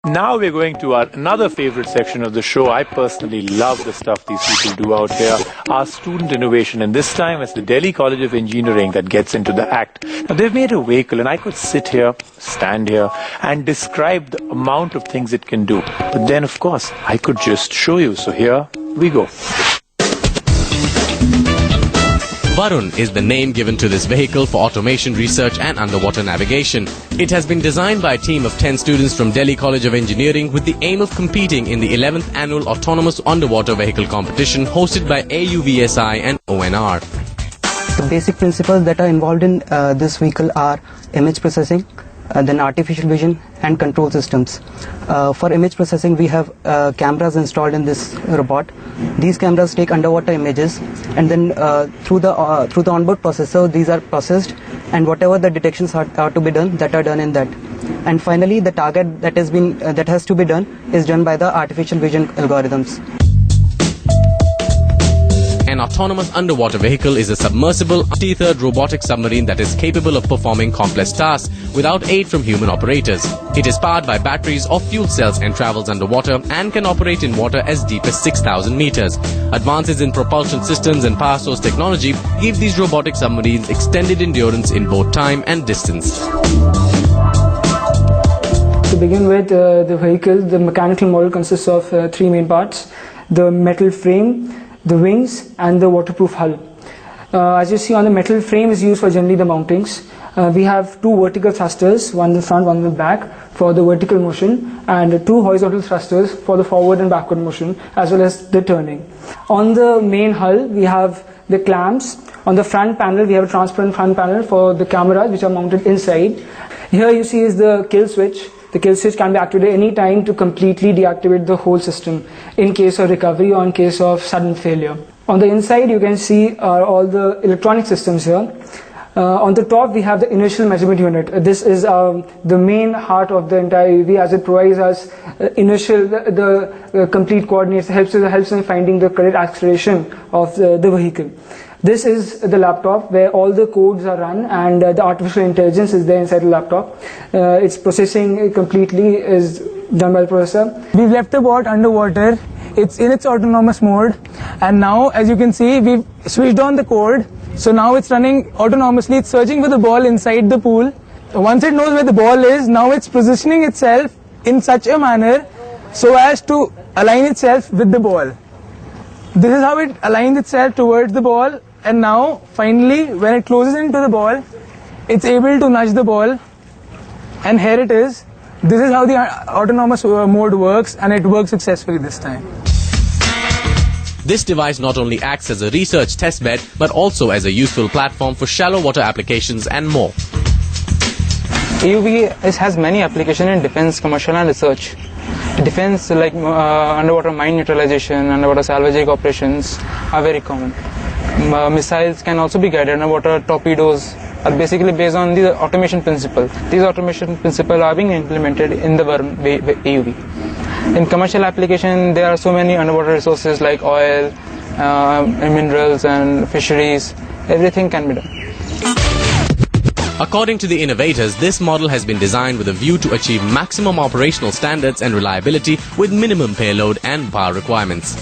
Now we're going to our another favorite section of the show. I personally love the stuff these people do out here. Our student innovation, and this time it's the Delhi College of Engineering that gets into the act. Now they've made a vehicle, and I could sit here, stand here, and describe the amount of things it can do. But then, of course, I could just show you. So here we go. VARUN is the name given to this vehicle for automation research and underwater navigation. It has been designed by a team of 10 students from Delhi College of Engineering with the aim of competing in the 11th Annual Autonomous Underwater Vehicle Competition hosted by AUVSI and ONR. The basic principles that are involved in this vehicle are image processing, then artificial vision and control systems. For image processing, we have cameras installed in this robot. These cameras take underwater images, and then through the onboard processor, these are processed, and whatever the detections are to be done, that are done in that. And finally, the target that has to be done is done by the artificial vision algorithms. An autonomous underwater vehicle is a submersible, untethered robotic submarine that is capable of performing complex tasks without aid from human operators. It is powered by batteries or fuel cells and travels underwater and can operate in water as deep as 6,000 meters. Advances in propulsion systems and power source technology give these robotic submarines extended endurance in both time and distance. To begin with, the vehicle, the mechanical model consists of three main parts: the metal frame, the wings and the waterproof hull. As you see, on the metal frame is used for generally the mountings. We have two vertical thrusters, one in the front, one in the back, for the vertical motion, and two horizontal thrusters for the forward and backward motion, as well as the turning. On the main hull, we have the clamps. On the front panel, we have a transparent front panel for the cameras, which are mounted inside. Here you see is the kill switch. The kill switch can be activated any time to completely deactivate the whole system in case of recovery or in case of sudden failure. On the inside, you can see all the electronic systems here. On the top, we have the inertial measurement unit. This is the main heart of the entire UV, as it provides us inertial, the complete coordinates, helps in finding the correct acceleration of the vehicle. This is the laptop where all the codes are run, and the artificial intelligence is there inside the laptop. Its processing completely is done by the processor. We've left the bot underwater. It's in its autonomous mode, and now, as you can see, we've switched on the code. So now it's running autonomously. It's searching for the ball inside the pool. Once it knows where the ball is, now it's positioning itself in such a manner so as to align itself with the ball. This is how it aligns itself towards the ball. And now, finally, when it closes into the ball, it's able to nudge the ball, and here it is. This is how the autonomous mode works, and it works successfully this time. This device not only acts as a research testbed, but also as a useful platform for shallow water applications and more. AUV has many applications in defense, commercial and research. Defense, like underwater mine neutralization, underwater salvaging operations, are very common. Missiles can also be guided. Underwater torpedoes are basically based on the automation principle. These automation principles are being implemented in the VARUN AUV. In commercial application, there are so many underwater resources like oil, minerals and fisheries. Everything can be done. According to the innovators, this model has been designed with a view to achieve maximum operational standards and reliability with minimum payload and power requirements.